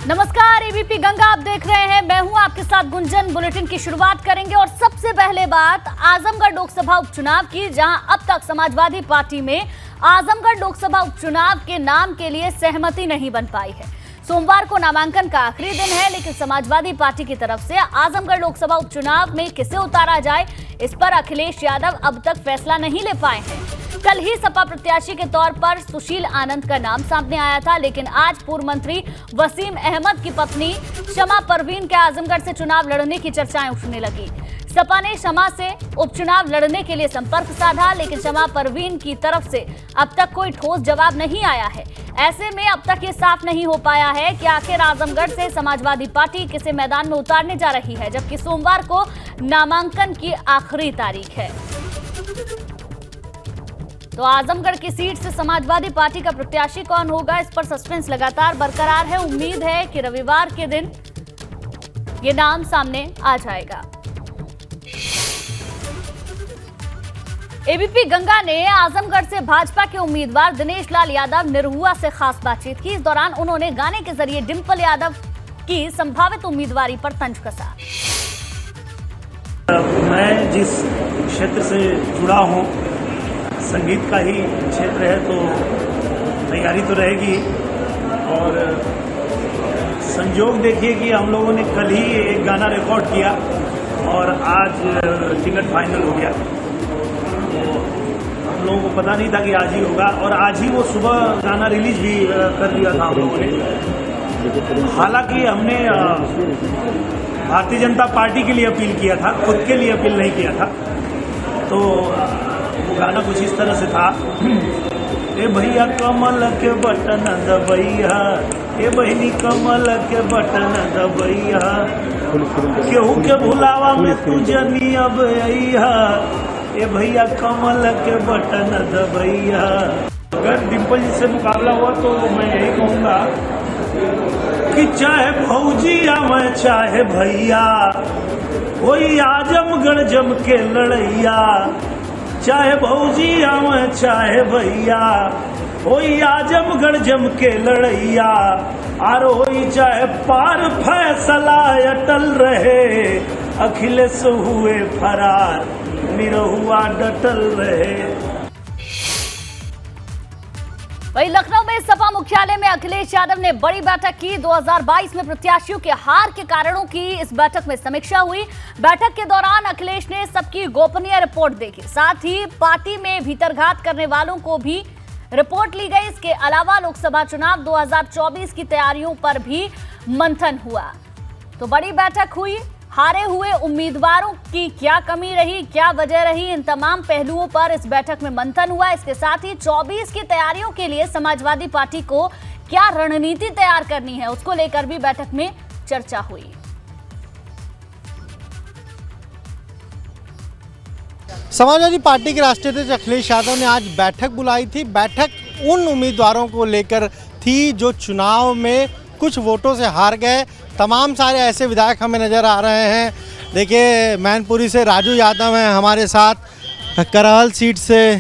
नमस्कार, एबीपी गंगा आप देख रहे हैं। मैं हूं आपके साथ गुंजन। बुलेटिन की शुरुआत करेंगे और सबसे पहले बात आजमगढ़ लोकसभा उपचुनाव की, जहां अब तक समाजवादी पार्टी में आजमगढ़ लोकसभा उपचुनाव के नाम के लिए सहमति नहीं बन पाई है। सोमवार को नामांकन का आखिरी दिन है, लेकिन समाजवादी पार्टी की तरफ से आजमगढ़ लोकसभा उपचुनाव में किसे उतारा जाए, इस पर अखिलेश यादव अब तक फैसला नहीं ले पाए हैं। कल ही सपा प्रत्याशी के तौर पर सुशील आनंद का नाम सामने आया था, लेकिन आज पूर्व मंत्री वसीम अहमद की पत्नी शमा परवीन के आजमगढ़ से चुनाव लड़ने की चर्चाएं उठने लगी। सपा ने शमा से उपचुनाव लड़ने के लिए संपर्क साधा, लेकिन शमा परवीन की तरफ से अब तक कोई ठोस जवाब नहीं आया है। ऐसे में अब तक ये साफ नहीं हो पाया है कि आखिर आजमगढ़ से समाजवादी पार्टी किसे मैदान में उतारने जा रही है, जबकि सोमवार को नामांकन की आखिरी तारीख है। तो आजमगढ़ की सीट से समाजवादी पार्टी का प्रत्याशी कौन होगा, इस पर सस्पेंस लगातार बरकरार है। उम्मीद है कि रविवार के दिन ये नाम सामने आ जाएगा। एबीपी गंगा ने आजमगढ़ से भाजपा के उम्मीदवार दिनेश लाल यादव निरहुआ से खास बातचीत की। इस दौरान उन्होंने गाने के जरिए डिंपल यादव की संभावित उम्मीदवारी पर तंज कसा। मैं जिस क्षेत्र से जुड़ा हूं, संगीत का ही क्षेत्र है, तो तैयारी तो रहेगी। और संयोग देखिए कि हम लोगों ने कल ही एक गाना रिकॉर्ड किया और आज टिकट फाइनल हो गया। तो हम लोगों को पता नहीं था कि आज ही होगा, और आज ही वो सुबह गाना रिलीज भी कर दिया था हम लोगों ने। हालांकि हमने भारतीय जनता पार्टी के लिए अपील किया था, खुद के लिए अपील नहीं किया था। तो वो गाना कुछ इस तरह से था, ए भैया कमल के बटन दबैया, ए बहनी कमल के बटन दबैया, केहू के भुलावा में तू जनी अब अइहा, ए भैया कमल के बटन दबैया। अगर डिंपल जी से मुकाबला हुआ तो मैं यही कहूँगा कि चाहे भौजी या मैं चाहे भैया, वही आजमगढ़ जम के लड़ैया। चाहे भौजी या मैं चाहे भैया, वही आजमगढ़ जम के लड़ैया। आर होई चाहे पार फैसला अटल रहे, अखिलेश हुए फरार निरहुआ डटल रहे। वहीं लखनऊ में सपा मुख्यालय में अखिलेश यादव ने बड़ी बैठक की। 2022 में प्रत्याशियों के हार के कारणों की इस बैठक में समीक्षा हुई। बैठक के दौरान अखिलेश ने सबकी गोपनीय रिपोर्ट देखी, साथ ही पार्टी में भीतरघात करने वालों को भी रिपोर्ट ली गई। इसके अलावा लोकसभा चुनाव 2024 की तैयारियों पर भी मंथन हुआ। तो बड़ी बैठक हुई। हारे हुए उम्मीदवारों की क्या कमी रही, क्या वजह रही, इन तमाम पहलुओं पर इस बैठक में मंथन हुआ। इसके साथ ही 24 की तैयारियों के लिए समाजवादी पार्टी को क्या रणनीति तैयार करनी है, उसको लेकर भी बैठक में चर्चा हुई। समाजवादी पार्टी के राष्ट्रीय अध्यक्ष अखिलेश यादव ने आज बैठक बुलाई थी। बैठक उन उम्मीदवारों को लेकर थी जो चुनाव में कुछ वोटों से हार गए। तमाम सारे ऐसे विधायक हमें नज़र आ रहे हैं। देखिए, मैनपुरी से राजू यादव हैं हमारे साथ, करहल सीट से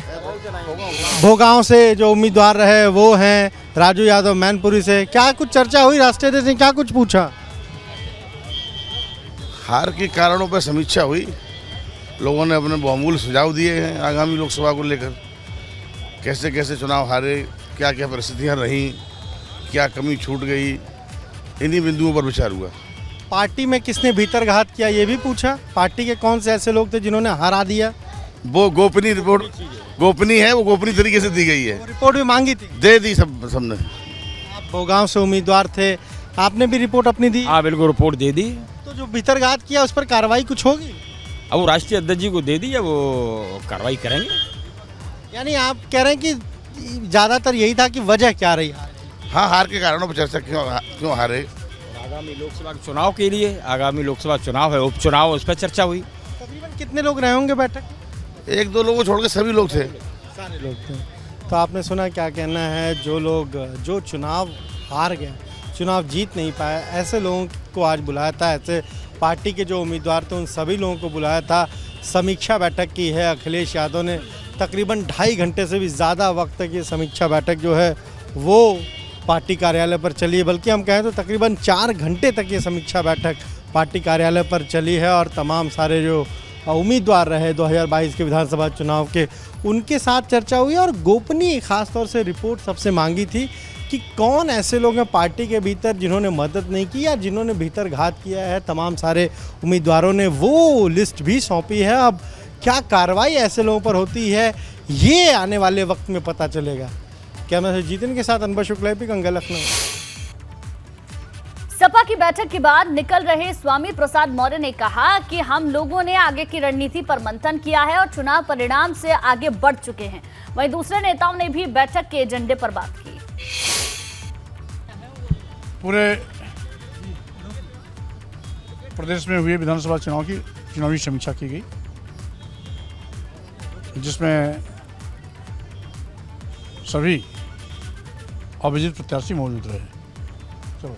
भोगांव से जो उम्मीदवार रहे वो हैं राजू यादव मैनपुरी से। क्या कुछ चर्चा हुई, राष्ट्रीय अध्यक्ष ने क्या कुछ पूछा? हार के कारणों पर समीक्षा हुई। लोगों ने अपने बहुमूल्य सुझाव दिए हैं आगामी लोकसभा को लेकर, कैसे कैसे चुनाव हारे, क्या क्या परिस्थितियाँ रहीं, क्या कमी छूट गई, इन्हीं बिंदुओं पर विचार हुआ। पार्टी में किसने भीतरघात किया ये भी पूछा? पार्टी के कौन से ऐसे लोग थे जिन्होंने हरा दिया? वो गोपनीय रिपोर्ट, गोपनीय है, वो गोपनीय तरीके से दी गई है। रिपोर्ट भी मांगी थी, दे दी सबने। आप भोगांव से उम्मीदवार थे, आपने भी रिपोर्ट अपनी दी? हाँ बिल्कुल, रिपोर्ट दे दी। तो जो भीतरघात किया उस पर कार्रवाई कुछ होगी? अब वो राष्ट्रीय अध्यक्ष जी को दे दी, अब वो कार्रवाई करेंगे। यानी आप कह रहे हैं कि ज़्यादातर यही था कि वजह क्या रही? हाँ, हार के कारणों पर चर्चा, क्यों हारे। आगामी लोकसभा चुनाव के लिए, आगामी लोकसभा चुनाव है, उपचुनाव, उस पर चर्चा हुई। तकरीबन कितने लोग रहे होंगे बैठक? एक दो लोगों को छोड़ के सभी लोग थे। सारे लोग थे। तो आपने सुना, क्या कहना है? जो लोग जो चुनाव हार गए, चुनाव जीत नहीं पाए, ऐसे लोगों को आज बुलाया था। ऐसे पार्टी के जो उम्मीदवार थे उन सभी लोगों को बुलाया था। समीक्षा बैठक की है अखिलेश यादव ने। तकरीबन 2.5 घंटे से भी ज़्यादा वक्त तक ये समीक्षा बैठक जो है वो पार्टी कार्यालय पर चली है, बल्कि हम कहें तो तकरीबन 4 घंटे तक ये समीक्षा बैठक पार्टी कार्यालय पर चली है और तमाम सारे जो उम्मीदवार रहे 2022 के विधानसभा चुनाव के, उनके साथ चर्चा हुई और गोपनीय खासतौर से रिपोर्ट सबसे मांगी थी कि कौन ऐसे लोग हैं पार्टी के भीतर जिन्होंने मदद नहीं की या जिन्होंने भीतर घात किया है। तमाम सारे उम्मीदवारों ने वो लिस्ट भी सौंपी है। अब क्या कार्रवाई ऐसे लोगों पर होती है ये आने वाले वक्त में पता चलेगा। कैमरा से जीतन के साथ अनवर शुक्ला, गंगा, लखनऊ। सपा की बैठक के बाद निकल रहे स्वामी प्रसाद मौर्य ने कहा कि हम लोगों ने आगे की रणनीति पर मंथन किया है और चुनाव परिणाम से आगे बढ़ चुके हैं। वहीं दूसरे नेताओं ने भी बैठक के एजेंडे पर बात की। पूरे प्रदेश में हुए विधानसभा चुनाव की चुनावी समीक्षा की गई, जिसमें सभी अभिजीत प्रत्याशी मौजूद रहे। चलो,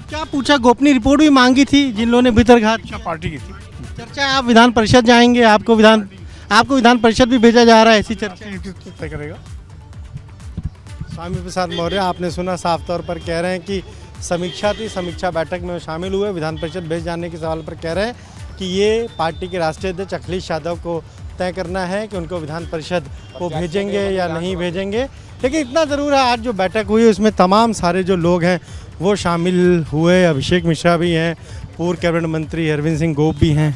क्या पूछा? गोपनीय रिपोर्ट भी मांगी थी जिन लोगों ने भीतर घात अच्छा पार्टी की थी चर्चा। आप विधान परिषद जाएंगे, आपको विधान परिषद भी भेजा जा रहा है, ऐसी चर्चा तय करेगा। स्वामी प्रसाद मौर्य आपने सुना, साफ तौर पर कह रहे हैं कि समीक्षा थी, समीक्षा बैठक में शामिल हुए, विधान परिषद भेज जाने के सवाल पर कह रहे हैं कि ये पार्टी के राष्ट्रीय अध्यक्ष अखिलेश यादव को तय करना है कि उनको विधान परिषद वो भेजेंगे या नहीं भेजेंगे। लेकिन इतना ज़रूर है, आज जो बैठक हुई उसमें तमाम सारे जो लोग हैं वो शामिल हुए। अभिषेक मिश्रा भी हैं, पूर्व कैबिनेट मंत्री अरविंद सिंह गोप भी हैं।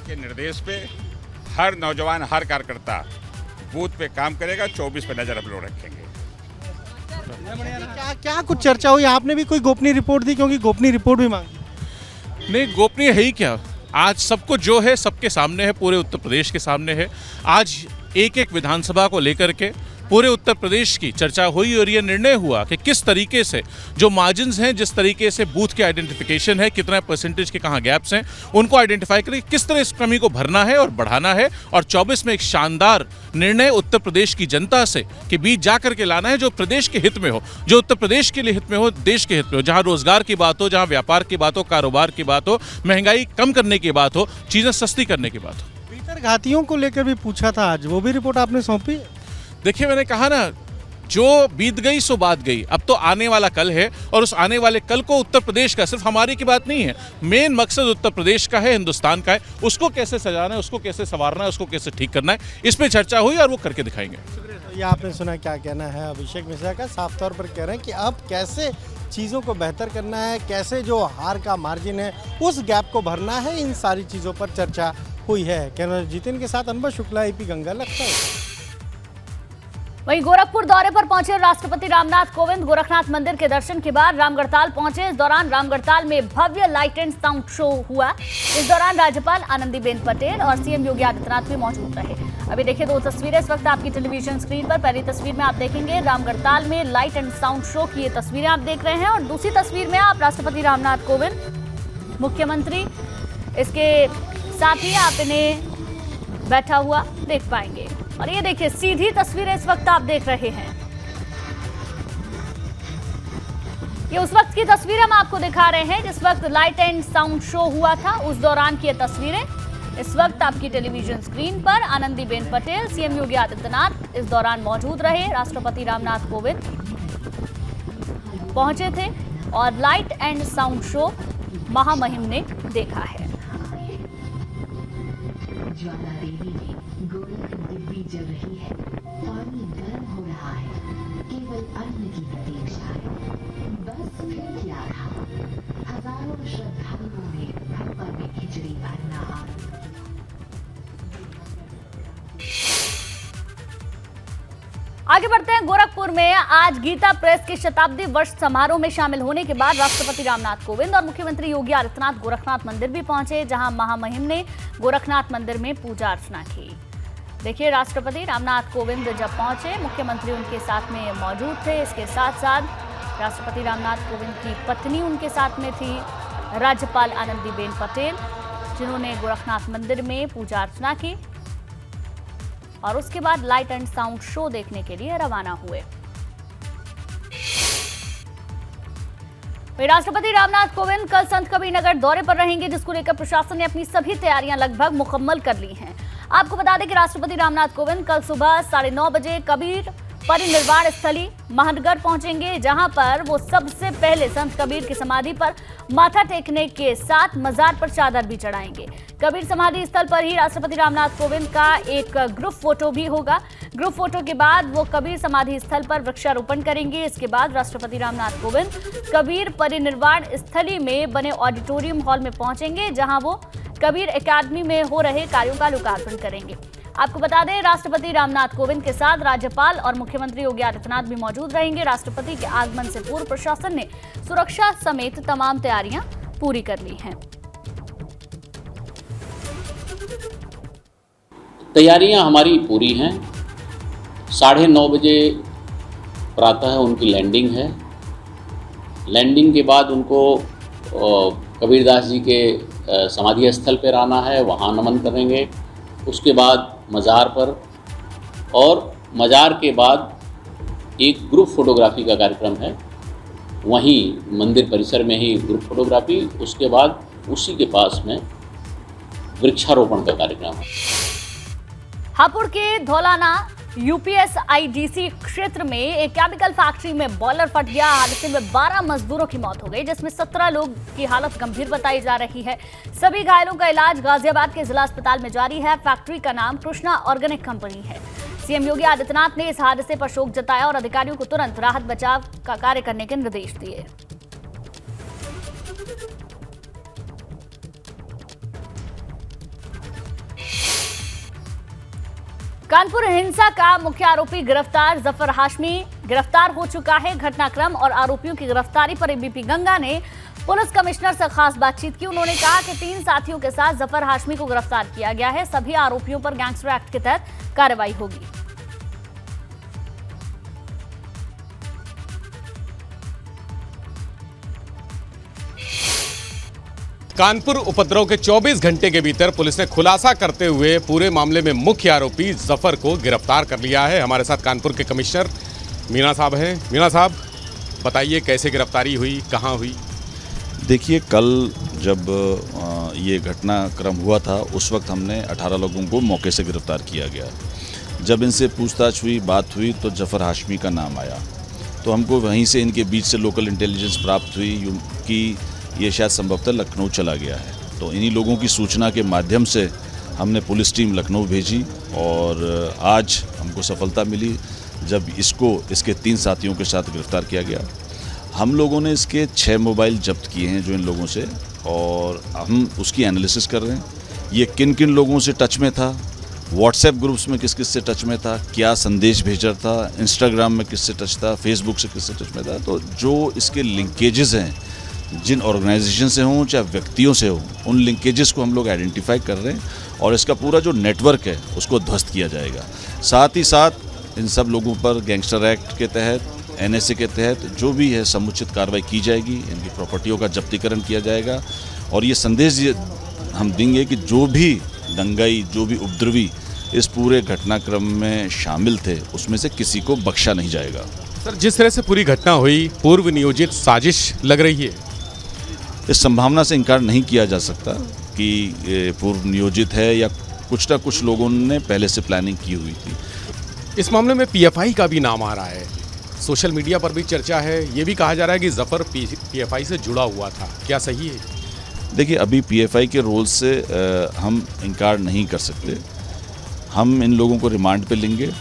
के निर्देश पे हर नौजवान, हर कार्यकर्ता बूथ पे काम करेगा। 24 पे नजर हम लोग रखेंगे। क्या कुछ चर्चा हुई? आपने भी कोई गोपनीय रिपोर्ट दी, क्योंकि गोपनीय रिपोर्ट भी मांगी। नहीं, गोपनीय है ही क्या, आज सबको जो है सबके सामने है, पूरे उत्तर प्रदेश के सामने है। आज एक एक विधानसभा को लेकर के पूरे उत्तर प्रदेश की चर्चा हुई और ये निर्णय हुआ कि किस तरीके से जो मार्जिन्स हैं, जिस तरीके से बूथ के आइडेंटिफिकेशन है, कितना परसेंटेज के कहाँ गैप्स हैं, उनको आइडेंटिफाई करके किस तरह इस कमी को भरना है और बढ़ाना है। और 24 में एक शानदार निर्णय उत्तर प्रदेश की जनता से कि बीच जा करके लाना है जो प्रदेश के हित में हो, जो उत्तर प्रदेश के लिए हित में हो, देश के हित में हो, जहाँ रोजगार की बात हो, जहाँ व्यापार की बात हो, कारोबार की बात हो, महंगाई कम करने की बात हो, चीज़ें सस्ती करने की बात हो। भीतर घातियों को लेकर भी पूछा था आज, वो भी रिपोर्ट आपने सौंपी? देखिए, मैंने कहा ना, जो बीत गई सो बात गई, अब तो आने वाला कल है और उस आने वाले कल को उत्तर प्रदेश का, सिर्फ हमारी की बात नहीं है, मेन मकसद उत्तर प्रदेश का है, हिंदुस्तान का है। उसको कैसे सजाना है, उसको कैसे संवारना है, उसको कैसे ठीक करना है, इस पे चर्चा हुई और वो करके दिखाएंगे। ये आपने सुना, क्या कहना है अभिषेक मिश्रा का? साफ तौर पर कह रहे हैं कि अब कैसे चीज़ों को बेहतर करना है, कैसे जो हार का मार्जिन है उस गैप को भरना है, इन सारी चीज़ों पर चर्चा हुई है। कैमरा जितिन के साथ अनवर शुक्ला, AP गंगा, लखनऊ। वहीं गोरखपुर दौरे पर पहुंचे राष्ट्रपति रामनाथ कोविंद गोरखनाथ मंदिर के दर्शन के बाद रामगढ़ताल पहुंचे। इस दौरान रामगढ़ताल में भव्य लाइट एंड साउंड शो हुआ। इस दौरान राज्यपाल आनंदीबेन पटेल और CM योगी आदित्यनाथ भी मौजूद रहे। अभी देखिए 2 तस्वीरें इस वक्त आपकी टेलीविजन स्क्रीन पर। पहली तस्वीर में आप देखेंगे रामगढ़ताल में लाइट एंड साउंड शो की ये तस्वीरें आप देख रहे हैं, और दूसरी तस्वीर में आप राष्ट्रपति रामनाथ कोविंद, मुख्यमंत्री, इसके साथ ही आप इन्हें बैठा हुआ देख पाएंगे। और ये देखिए सीधी तस्वीरें इस वक्त आप देख रहे हैं। ये उस वक्त की तस्वीर हम आपको दिखा रहे हैं जिस वक्त लाइट एंड साउंड शो हुआ था, उस दौरान की ये तस्वीरें इस वक्त आपकी टेलीविजन स्क्रीन पर। आनंदीबेन पटेल, CM योगी आदित्यनाथ इस दौरान मौजूद रहे। राष्ट्रपति रामनाथ कोविंद पहुंचे थे और लाइट एंड साउंड शो महामहिम ने देखा है। ज्वाला देवी में गोरख दिव्य जल रही है, पानी गर्म हो रहा है, केवल अन्न की प्रतीक्षा है। बस फिर क्या था, हजारों श्रद्धालुओं ने भगवा में खिचड़ी भरना आरंभ। आगे बढ़ते हैं। गोरखपुर में आज गीता प्रेस के शताब्दी वर्ष समारोह में शामिल होने के बाद राष्ट्रपति रामनाथ कोविंद और मुख्यमंत्री योगी आदित्यनाथ गोरखनाथ मंदिर भी पहुंचे, जहां महामहिम ने गोरखनाथ मंदिर में पूजा अर्चना की। देखिए, राष्ट्रपति रामनाथ कोविंद जब पहुंचे, मुख्यमंत्री उनके साथ में मौजूद थे। इसके साथ साथ राष्ट्रपति रामनाथ कोविंद की पत्नी उनके साथ में थी, राज्यपाल आनंदीबेन पटेल, जिन्होंने गोरखनाथ मंदिर में पूजा अर्चना की और उसके बाद लाइट एंड साउंड शो देखने के लिए रवाना हुए। राष्ट्रपति रामनाथ कोविंद कल संत कबीरनगर दौरे पर रहेंगे, जिसको लेकर प्रशासन ने अपनी सभी तैयारियां लगभग मुकम्मल कर ली हैं। आपको बता दें कि राष्ट्रपति रामनाथ कोविंद कल सुबह 9:30 बजे कबीर परिनिर्वाण स्थली महनगढ़ पहुंचेंगे, जहां पर वो सबसे पहले संत कबीर की समाधि पर माथा टेकने के साथ मजार पर चादर भी चढ़ाएंगे। कबीर समाधि स्थल पर ही राष्ट्रपति रामनाथ कोविंद का एक ग्रुप फोटो भी होगा। ग्रुप फोटो के बाद वो कबीर समाधि स्थल पर वृक्षारोपण करेंगे। इसके बाद राष्ट्रपति रामनाथ कोविंद कबीर परिनिर्वाण स्थली में बने ऑडिटोरियम हॉल में पहुंचेंगे, जहां वो कबीर एकेडमी में हो रहे कार्यों का लोकार्पण करेंगे। आपको बता दें, राष्ट्रपति रामनाथ कोविंद के साथ राज्यपाल और मुख्यमंत्री योगी आदित्यनाथ भी मौजूद रहेंगे। राष्ट्रपति के आगमन से पूर्व प्रशासन ने सुरक्षा समेत तमाम तैयारियां पूरी कर ली हैं। तैयारियां हमारी पूरी हैं। 9:30 बजे प्रातः उनकी लैंडिंग है। लैंडिंग के बाद उनको कबीरदास जी के समाधि स्थल पर आना है, वहाँ नमन करेंगे। उसके बाद मज़ार पर, और मज़ार के बाद एक ग्रुप फोटोग्राफी का कार्यक्रम है, वहीं मंदिर परिसर में ही ग्रुप फोटोग्राफी। उसके बाद उसी के पास में वृक्षारोपण का कार्यक्रम है। हापुड़ के धौलाना यूपीएसआईडीसी क्षेत्र में एक केमिकल फैक्ट्री में बॉयलर फट गया। हादसे में 12 मजदूरों की मौत हो गई, जिसमें 17 लोग की हालत गंभीर बताई जा रही है। सभी घायलों का इलाज गाजियाबाद के जिला अस्पताल में जारी है। फैक्ट्री का नाम कृष्णा ऑर्गेनिक कंपनी है। सीएम योगी आदित्यनाथ ने इस हादसे पर शोक जताया और अधिकारियों को तुरंत राहत बचाव का कार्य करने के निर्देश दिए। कानपुर हिंसा का मुख्य आरोपी गिरफ्तार जफर हाशमी गिरफ्तार हो चुका है। घटनाक्रम और आरोपियों की गिरफ्तारी पर एबीपी गंगा ने पुलिस कमिश्नर से खास बातचीत की। उन्होंने कहा कि 3 साथियों के साथ जफर हाशमी को गिरफ्तार किया गया है। सभी आरोपियों पर गैंगस्टर एक्ट के तहत कार्रवाई होगी। कानपुर उपद्रव के 24 घंटे के भीतर पुलिस ने खुलासा करते हुए पूरे मामले में मुख्य आरोपी जफर को गिरफ्तार कर लिया है। हमारे साथ कानपुर के कमिश्नर मीना साहब हैं। मीना साहब, बताइए कैसे गिरफ्तारी हुई, कहाँ हुई? देखिए, कल जब ये घटनाक्रम हुआ था उस वक्त हमने 18 लोगों को मौके से गिरफ्तार किया गया। जब इनसे पूछताछ हुई, बात हुई, तो जफर हाशमी का नाम आया। तो हमको वहीं से इनके बीच से लोकल इंटेलिजेंस प्राप्त हुई कि ये शायद संभवतः लखनऊ चला गया है। तो इन्हीं लोगों की सूचना के माध्यम से हमने पुलिस टीम लखनऊ भेजी और आज हमको सफलता मिली जब इसके 3 साथियों के साथ गिरफ्तार किया गया। हम लोगों ने इसके 6 मोबाइल जब्त किए हैं जो इन लोगों से, और हम उसकी एनालिसिस कर रहे हैं। ये किन किन लोगों से टच में था, व्हाट्सएप ग्रुप्स में किस किस से टच में था, क्या संदेश भेजा था, इंस्टाग्राम में किससे टच था, फेसबुक से किससे टच में था। तो जो इसके लिंकेजेस हैं, जिन ऑर्गेनाइजेशन से हों चाहे व्यक्तियों से हों, उन लिंकेजेस को हम लोग आइडेंटिफाई कर रहे हैं और इसका पूरा जो नेटवर्क है उसको ध्वस्त किया जाएगा। साथ ही साथ इन सब लोगों पर गैंगस्टर एक्ट के तहत, एनएसए के तहत जो भी है समुचित कार्रवाई की जाएगी। इनकी प्रॉपर्टियों का जब्तीकरण किया जाएगा और ये संदेश हम देंगे कि जो भी दंगाई, जो भी उपद्रवी इस पूरे घटनाक्रम में शामिल थे, उसमें से किसी को बख्शा नहीं जाएगा। सर, जिस तरह से पूरी घटना हुई, पूर्व नियोजित साजिश लग रही है? इस संभावना से इनकार नहीं किया जा सकता कि ये पूर्व नियोजित है या कुछ ना कुछ लोगों ने पहले से प्लानिंग की हुई थी। इस मामले में पीएफआई का भी नाम आ रहा है, सोशल मीडिया पर भी चर्चा है। ये भी कहा जा रहा है कि जफर पीएफआई से जुड़ा हुआ था, क्या सही है? देखिए, अभी पीएफआई के रोल से हम इनकार नहीं कर सकते। हम इन लोगों को रिमांड पे लेंगे।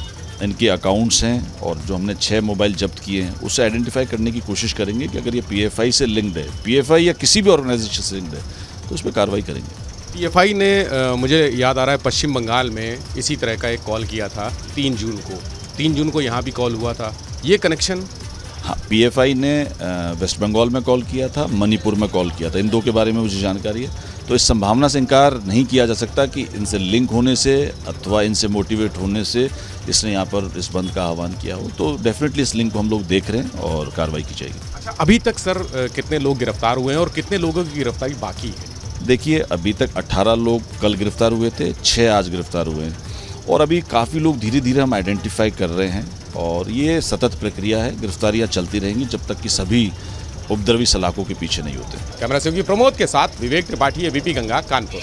इनके अकाउंट्स हैं और जो हमने 6 मोबाइल जब्त किए हैं उसे आइडेंटिफाई करने की कोशिश करेंगे कि अगर ये पीएफआई से लिंक्ड है, पीएफआई या किसी भी ऑर्गेनाइजेशन से लिंक्ड है, तो उस पर कार्रवाई करेंगे। पीएफआई ने मुझे याद आ रहा है पश्चिम बंगाल में इसी तरह का एक कॉल किया था 3 जून को। 3 जून को यहाँ भी कॉल हुआ था, ये कनेक्शन? हाँ, पीएफआई ने वेस्ट बंगाल में कॉल किया था, मणिपुर में कॉल किया था। इन 2 के बारे में मुझे जानकारी है। तो इस संभावना से इनकार नहीं किया जा सकता कि इनसे लिंक होने से अथवा इनसे मोटिवेट होने से इसने यहाँ पर इस बंद का आह्वान किया हो। तो डेफिनेटली इस लिंक को हम लोग देख रहे हैं और कार्रवाई की जाएगी। अच्छा, अभी तक सर कितने लोग गिरफ्तार हुए हैं और कितने लोगों की गिरफ्तारी बाकी है? देखिए, अभी तक 18 लोग कल गिरफ्तार हुए थे, 6 आज गिरफ्तार हुए हैं और अभी काफ़ी लोग धीरे धीरे हम आइडेंटिफाई कर रहे हैं और ये सतत प्रक्रिया है। गिरफ्तारियाँ चलती रहेंगी जब तक कि सभी उपद्रवी सलाखों के पीछे नहीं होते। कैमरा सहयोगी प्रमोद के साथ विवेक त्रिपाठी, एबीपी गंगा, कानपुर।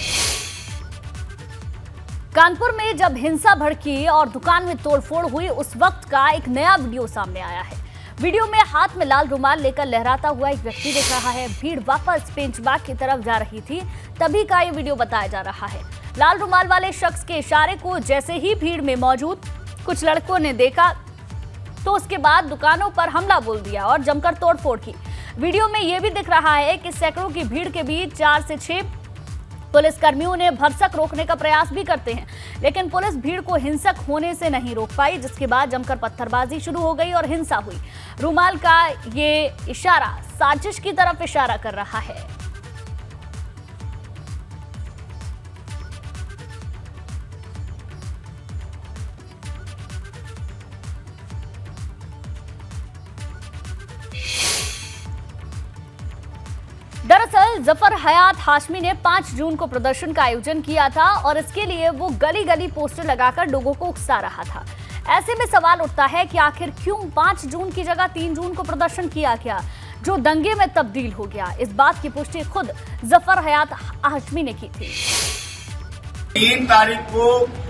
कानपुर में जब हिंसा भड़की और दुकान में तोड़फोड़ हुई, उस वक्त का एक नया वीडियो सामने आया है। वीडियो में हाथ में लाल रुमाल लेकर लहराता हुआ एक व्यक्ति दिख रहा है। भीड़ वापस पेंचबाग की तरफ जा रही थी, तभी का ये वीडियो बताया जा रहा है। लाल रुमाल वाले शख्स के इशारे को जैसे ही भीड़ में मौजूद कुछ लड़कों ने देखा तो उसके बाद दुकानों पर हमला बोल दिया और जमकर तोड़फोड़ की। वीडियो में यह भी दिख रहा है कि सैकड़ों की भीड़ के बीच 4 से 6 पुलिसकर्मियों ने भरसक रोकने का प्रयास भी करते हैं, लेकिन पुलिस भीड़ को हिंसक होने से नहीं रोक पाई, जिसके बाद जमकर पत्थरबाजी शुरू हो गई और हिंसा हुई। रुमाल का ये इशारा साजिश की तरफ इशारा कर रहा है। दरअसल जफर हयात हाशमी ने 5 जून को प्रदर्शन का आयोजन किया था और इसके लिए वो गली गली पोस्टर लगाकर लोगों को उकसा रहा था। ऐसे में सवाल उठता है कि आखिर क्यों 5 जून की जगह 3 जून को प्रदर्शन किया गया, जो दंगे में तब्दील हो गया। इस बात की पुष्टि खुद जफर हयात हाशमी ने की थी। 3 तारीख को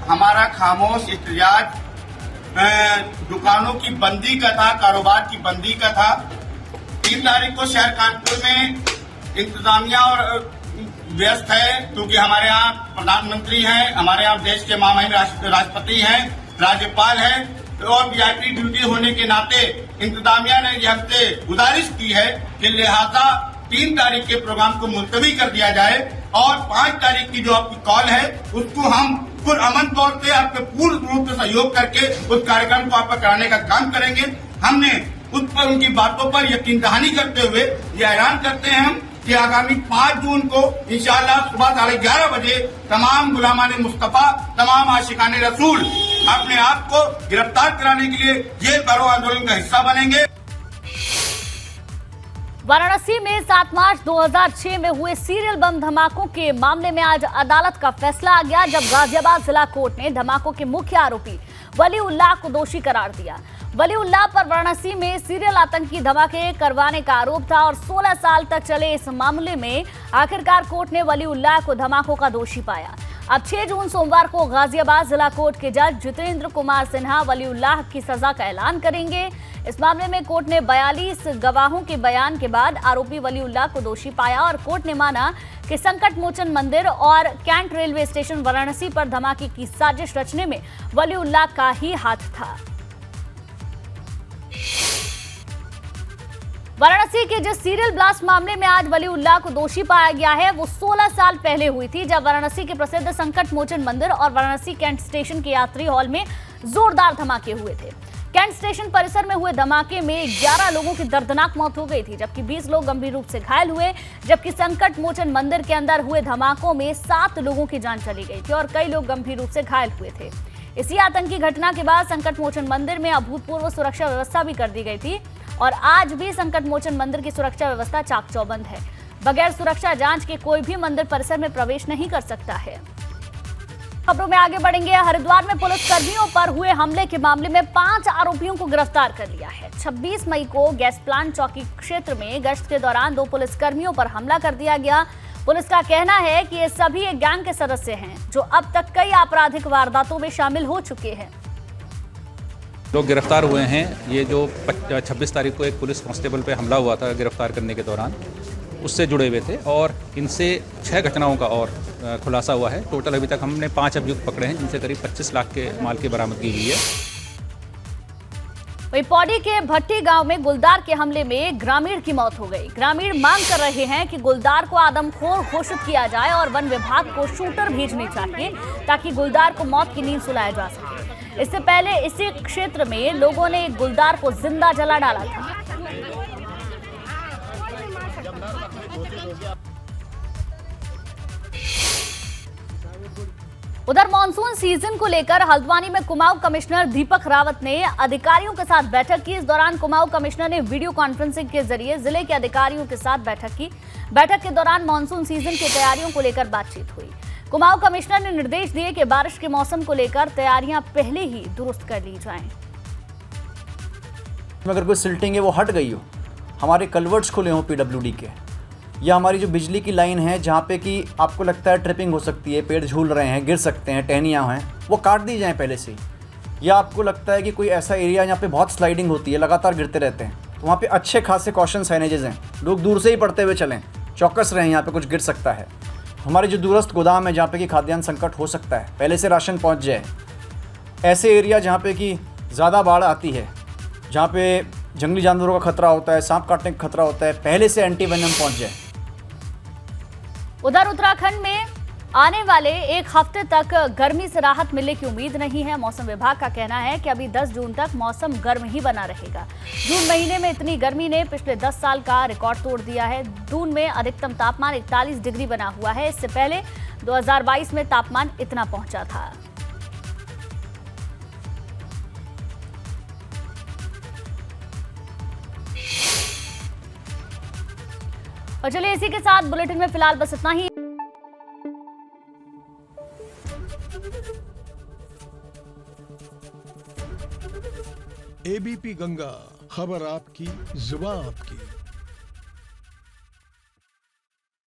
हमारा खामोश एहतजाज दुकानों की बंदी का था, कारोबार की बंदी का था। 3 तारीख को शहर कानपुर में इंतजामिया और व्यस्त है, क्योंकि हमारे यहाँ प्रधानमंत्री हैं, हमारे यहाँ देश के महामहिम राष्ट्रपति हैं, राज्यपाल हैं और वीआईपी ड्यूटी होने के नाते इंतजामिया ने यह हमसे गुजारिश की है कि लिहाजा 3 तारीख के प्रोग्राम को मुलतवी कर दिया जाए और 5 तारीख की जो आपकी कॉल है उसको हम पुरअमन तौर से आपके पूर्ण रूप से सहयोग करके उस कार्यक्रम को आपका कराने का काम करेंगे। हमने उस पर उनकी बातों पर यकीन दहानी करते हुए ये ऐलान करते हैं हम कि आगामी 5 जून को इंशाअल्लाह सुबह 11:30 बजे तमाम गुलामाने मुस्तफा, तमाम आशिकाने रसूल अपने आप को गिरफ्तार कराने के लिए जेल भरो आंदोलन का हिस्सा बनेंगे। वाराणसी में 7 मार्च 2006 में हुए सीरियल बम धमाकों के मामले में आज अदालत का फैसला आ गया, जब गाजियाबाद जिला कोर्ट ने धमाकों के मुख्य आरोपी वलीउल्लाह को दोषी करार दिया। वलीउल्लाह पर वाराणसी में सीरियल आतंकी धमाके करवाने का आरोप था और 16 साल तक चले इस मामले में आखिरकार कोर्ट ने वलीउल्लाह को धमाकों का दोषी पाया। अब 6 जून सोमवार को गाजियाबाद जिला कोर्ट के जज जितेंद्र कुमार सिन्हा वलीउल्लाह की सजा का ऐलान करेंगे। इस मामले में कोर्ट ने 42 गवाहों के बयान के बाद आरोपी वलीउल्लाह को दोषी पाया और कोर्ट ने माना कि संकट मोचन मंदिर और कैंट रेलवे स्टेशन वाराणसी पर धमाके की साजिश रचने में वलीउल्लाह का ही हाथ था। वाराणसी के जिस सीरियल ब्लास्ट मामले में आज वलीउल्लाह को दोषी पाया गया है, वो 16 साल पहले हुई थी, जब वाराणसी के प्रसिद्ध संकट मोचन मंदिर और वाराणसी कैंट स्टेशन के यात्री हॉल में जोरदार धमाके हुए थे। कैंट स्टेशन परिसर में हुए धमाके में 11 लोगों की दर्दनाक मौत हो गई थी, जबकि 20 लोग गंभीर रूप से घायल हुए। जबकि संकट मोचन मंदिर के अंदर हुए धमाकों में 7 लोगों की जान चली गई थी और कई लोग गंभीर रूप से घायल हुए थे। इसी आतंकी घटना के बाद संकट मोचन मंदिर में अभूतपूर्व सुरक्षा व्यवस्था भी कर दी गई थी और आज भी संकट मोचन मंदिर की सुरक्षा व्यवस्था चाक चौबंद है। बगैर सुरक्षा जांच के कोई भी मंदिर परिसर में प्रवेश नहीं कर सकता है। खबरों में आगे बढ़ेंगे। हरिद्वार में पुलिस कर्मियों पर हुए हमले के मामले में 5 आरोपियों को गिरफ्तार कर लिया है। 26 मई को गैस प्लांट चौकी क्षेत्र में गश्त के दौरान 2 पुलिसकर्मियों पर हमला कर दिया गया। पुलिस का कहना है कि ये सभी एक गैंग के सदस्य हैं, जो अब तक कई आपराधिक वारदातों में शामिल हो चुके हैं। लोग गिरफ्तार हुए हैं। ये जो 26 तारीख को एक पुलिस कांस्टेबल पे हमला हुआ था गिरफ्तार करने के दौरान, उससे जुड़े हुए थे और इनसे 6 घटनाओं का और खुलासा हुआ है। टोटल अभी तक हमने 5 अभियुक्त पकड़े हैं, जिनसे करीब 25 लाख के माल की बरामदगी हुई है। वहीं पौड़ी के भट्टी गांव में गुलदार के हमले में ग्रामीण की मौत हो गई। ग्रामीण मांग कर रहे हैं कि गुलदार को आदमखोर घोषित किया जाए और वन विभाग को शूटर भेजने चाहिए, ताकि गुलदार को मौत की नींद सुलाया जा सके। इससे पहले इसी क्षेत्र में लोगों ने गुलदार को जिंदा जला डाला था। उधर मानसून सीजन को लेकर हल्द्वानी में कुमाऊं कमिश्नर दीपक रावत ने अधिकारियों के साथ बैठक की। इस दौरान कुमाऊं कमिश्नर ने वीडियो कॉन्फ्रेंसिंग के जरिए जिले के अधिकारियों के साथ बैठक की। बैठक के दौरान मानसून सीजन की तैयारियों को लेकर बातचीत हुई। कुमाऊं कमिश्नर ने निर्देश दिए कि बारिश के मौसम को लेकर तैयारियां पहले ही दुरुस्त कर ली जाएं। अगर कोई सिल्टिंग है वो हट गई हो, हमारे कल्वर्ट्स खुले हों पीडब्ल्यूडी के, या हमारी जो बिजली की लाइन है जहाँ पे कि आपको लगता है ट्रिपिंग हो सकती है, पेड़ झूल रहे हैं, गिर सकते हैं, टहनियाँ हैं, वो काट दी जाएँ पहले से ही। या आपको लगता है कि कोई ऐसा एरिया जहाँ पे बहुत स्लाइडिंग होती है, लगातार गिरते रहते हैं, तो वहाँ पे अच्छे खासे कॉशन साइनेजेस हैं, लोग दूर से ही पढ़ते हुए चलें, चौकस रहें, यहाँ पे कुछ गिर सकता है। हमारे जो दूरस्थ गोदाम है जहाँ पे कि खाद्यान्न संकट हो सकता है, पहले से राशन पहुँच जाए। ऐसे एरिया जहाँ पे कि ज़्यादा बाढ़ आती है, जहाँ पे जंगली जानवरों का खतरा होता है, सांप काटने का खतरा होता है, पहले से एंटी वेनम पहुँच जाए। उधर उत्तराखंड में आने वाले एक हफ्ते तक गर्मी से राहत मिलने की उम्मीद नहीं है। मौसम विभाग का कहना है कि अभी 10 जून तक मौसम गर्म ही बना रहेगा। जून महीने में इतनी गर्मी ने पिछले 10 साल का रिकॉर्ड तोड़ दिया है। जून में अधिकतम तापमान 41 डिग्री बना हुआ है। इससे पहले 2022 में तापमान इतना पहुंचा था। और चलिए इसी के साथ बुलेटिन में फिलहाल बस इतना ही। एबीपी गंगा, खबर आपकी, जुबान आपकी।